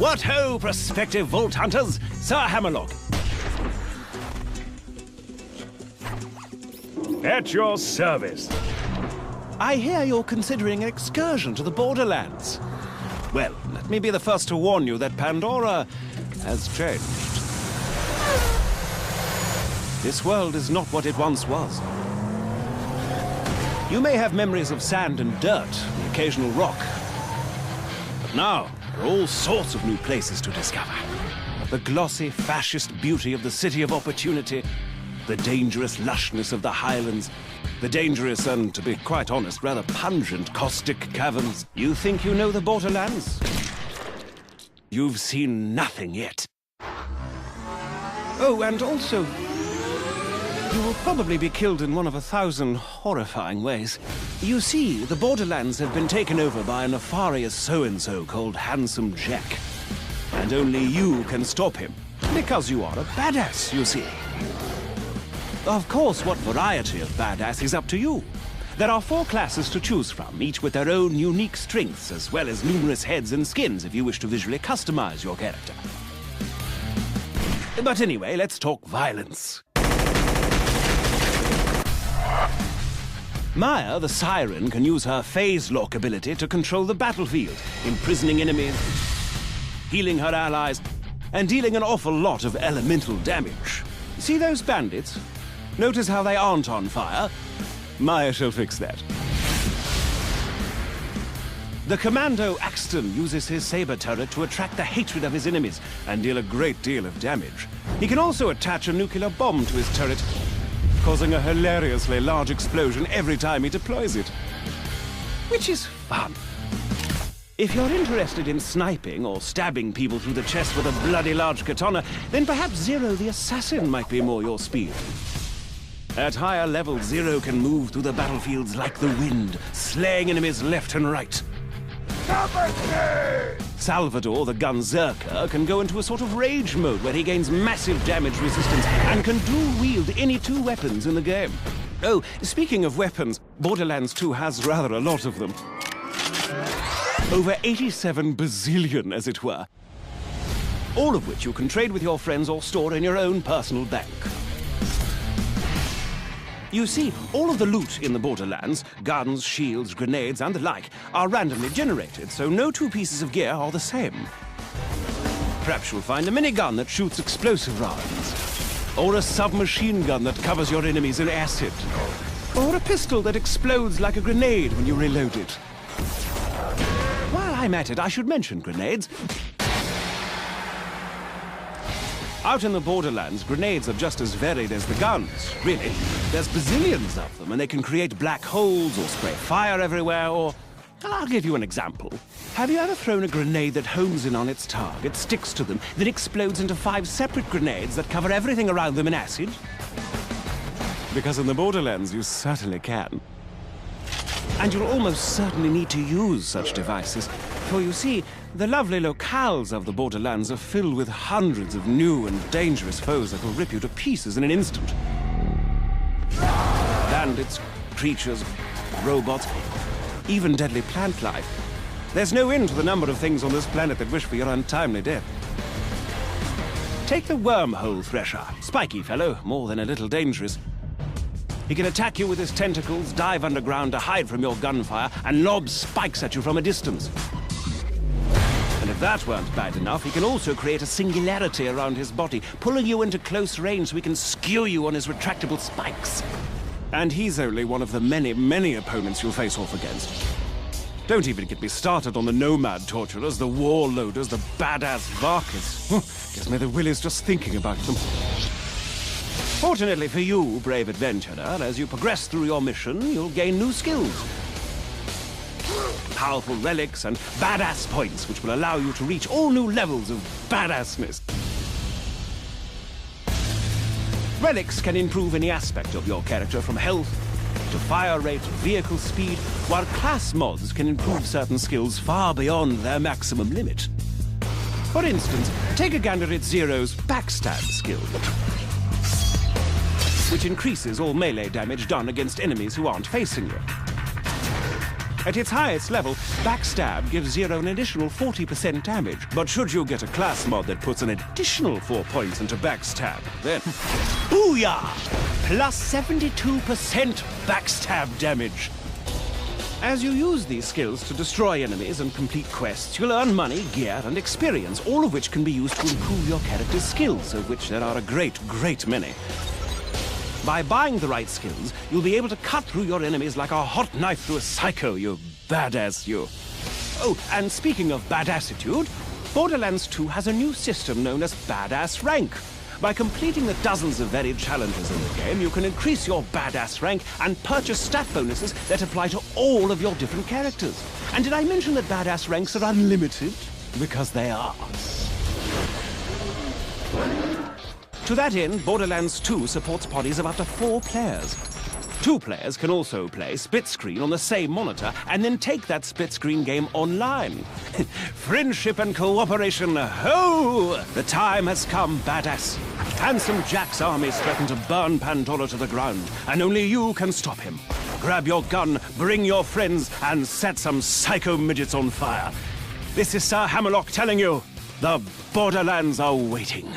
What ho, prospective vault hunters! Sir Hammerlock. At your service. I hear you're considering an excursion to the Borderlands. Well, let me be the first to warn you that Pandora has changed. This world is not what it once was. You may have memories of sand and dirt, the occasional rock. But now, there are all sorts of new places to discover. The glossy, fascist beauty of the City of Opportunity, the dangerous lushness of the Highlands, the dangerous and, to be quite honest, rather pungent caustic caverns. You think you know the Borderlands? You've seen nothing yet. Oh, and also, you will probably be killed in one of 1,000 horrifying ways. You see, the Borderlands have been taken over by a nefarious so-and-so called Handsome Jack. And only you can stop him, because you are a badass, you see. Of course, what variety of badass is up to you. There are 4 classes to choose from, each with their own unique strengths, as well as numerous heads and skins if you wish to visually customize your character. But anyway, let's talk violence. Maya, the Siren, can use her phase lock ability to control the battlefield, imprisoning enemies, healing her allies, and dealing an awful lot of elemental damage. See those bandits? Notice how they aren't on fire? Maya shall fix that. The Commando Axton uses his saber turret to attract the hatred of his enemies and deal a great deal of damage. He can also attach a nuclear bomb to his turret, causing a hilariously large explosion every time he deploys it. Which is fun. If you're interested in sniping or stabbing people through the chest with a bloody large katana, then perhaps Zero the Assassin might be more your speed. At higher levels, Zero can move through the battlefields like the wind, slaying enemies left and right. Salvador, the Gunzerker, can go into a sort of rage mode where he gains massive damage resistance and can dual-wield any 2 weapons in the game. Oh, speaking of weapons, Borderlands 2 has rather a lot of them. Over 87 bazillion, as it were. All of which you can trade with your friends or store in your own personal bank. You see, all of the loot in the Borderlands, guns, shields, grenades, and the like, are randomly generated, so no 2 pieces of gear are the same. Perhaps you'll find a minigun that shoots explosive rounds, or a submachine gun that covers your enemies in acid, or a pistol that explodes like a grenade when you reload it. While I'm at it, I should mention grenades. Out in the Borderlands, grenades are just as varied as the guns, really. There's bazillions of them, and they can create black holes or spray fire everywhere, or... I'll give you an example. Have you ever thrown a grenade that homes in on its target, sticks to them, then explodes into 5 separate grenades that cover everything around them in acid? Because in the Borderlands, you certainly can. And you'll almost certainly need to use such devices. For you see, the lovely locales of the Borderlands are filled with hundreds of new and dangerous foes that will rip you to pieces in an instant. Bandits, creatures, robots, even deadly plant life. There's no end to the number of things on this planet that wish for your untimely death. Take the wormhole thresher. Spiky fellow, more than a little dangerous. He can attack you with his tentacles, dive underground to hide from your gunfire, and lob spikes at you from a distance. And if that weren't bad enough, he can also create a singularity around his body, pulling you into close range so he can skew you on his retractable spikes. And he's only one of the many, many opponents you'll face off against. Don't even get me started on the nomad torturers, the warlorders, the badass Varkas. Gives me the willies just thinking about them. Fortunately for you, brave adventurer, as you progress through your mission, you'll gain new skills. Powerful relics and badass points, which will allow you to reach all new levels of badassness. Relics can improve any aspect of your character, from health to fire rate to vehicle speed, while class mods can improve certain skills far beyond their maximum limit. For instance, take a gander at Zero's backstab skill, which increases all melee damage done against enemies who aren't facing you. At its highest level, Backstab gives Zero an additional 40% damage. But should you get a class mod that puts an additional 4 points into Backstab, then... Booyah! Plus 72% Backstab damage. As you use these skills to destroy enemies and complete quests, you'll earn money, gear, and experience, all of which can be used to improve your character's skills, of which there are a great, great many. By buying the right skills, you'll be able to cut through your enemies like a hot knife through a psycho, you badass you. Oh, and speaking of badassitude, Borderlands 2 has a new system known as Badass Rank. By completing the dozens of varied challenges in the game, you can increase your badass rank and purchase stat bonuses that apply to all of your different characters. And did I mention that badass ranks are unlimited? Because they are. To that end, Borderlands 2 supports parties of up to 4 players. 2 players can also play split screen on the same monitor and then take that split screen game online. Friendship and cooperation, ho! The time has come, badass. Handsome Jack's armies threaten to burn Pandora to the ground, and only you can stop him. Grab your gun, bring your friends, and set some psycho midgets on fire. This is Sir Hammerlock telling you, the Borderlands are waiting.